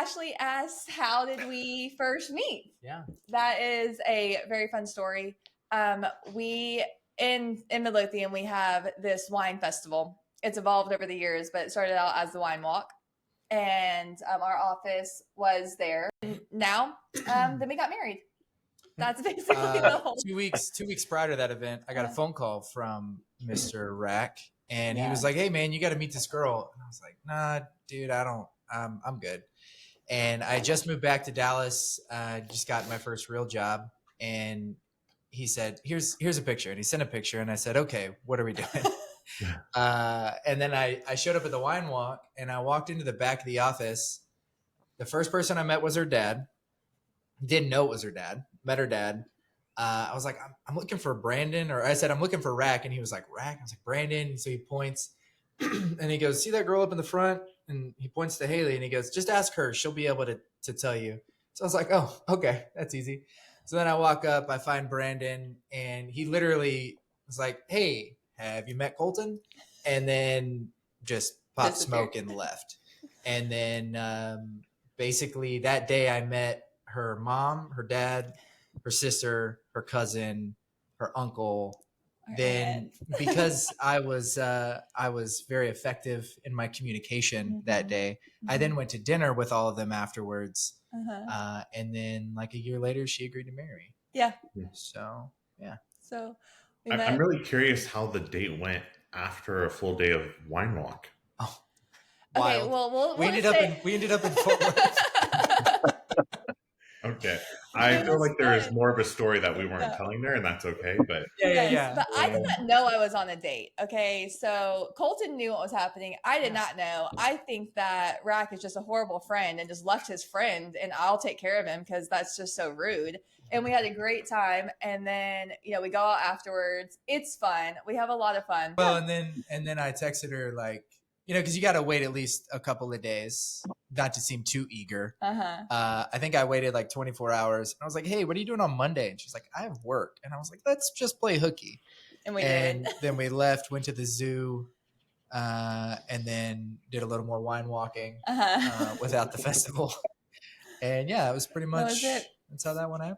Ashley asks, how did we first meet? Yeah. That is a very fun story. We in Midlothian, we have this wine festival. It's evolved over the years, but it started out as the wine walk, and our office was there. And now, then we got married. That's basically the whole. 2 weeks prior to that event, I got a phone call from Mr. Rack, and he was like, "Hey, man, you got to meet this girl." And I was like, "Nah, dude, I don't. I'm good." And I just moved back to Dallas. Just got my first real job, and he said, "Here's a picture," and he sent a picture, and I said, "Okay, what are we doing?" And then I showed up at the wine walk, and I walked into the back of the office. The first person I met was her dad. Didn't know it was her dad. Met her dad. I was like, I'm looking for Brandon, or I said, I'm looking for Rack. And he was like, Rack? I was like, Brandon. And so he points and he goes, see that girl up in the front? And he points to Haley and he goes, just ask her. She'll be able to tell you. So I was like, oh, okay. That's easy. So then I walk up, I find Brandon, and he literally was like, hey, have you met Colton? And then just popped smoke and left. And then basically that day I met her mom, her dad, her sister, her cousin, her uncle. Then because I was very effective in my communication that day, I then went to dinner with all of them afterwards. And then like a year later, she agreed to marry. Yeah. So, yeah. So I'm really curious how the date went after a full day of wine walk. Oh, okay. Well, we ended up in Fort Worth. Okay. I feel like there is more of a story that we weren't telling there, and that's okay. But yeah. But I did not know I was on a date. Okay. So Colton knew what was happening. I did not know. I think that Rack is just a horrible friend and just left his friend, and I'll take care of him because that's just so rude. And we had a great time. And then, we go out afterwards. It's fun. We have a lot of fun. Well, and then I texted her like, because you got to wait at least a couple of days, not to seem too eager. I think I waited like 24 hours. And I was like, hey, what are you doing on Monday? And she's like, I have work. And I was like, let's just play hooky. And we did. Then we left, went to the zoo, and then did a little more wine walking without the festival. And yeah, it was pretty much, that's how that one happened.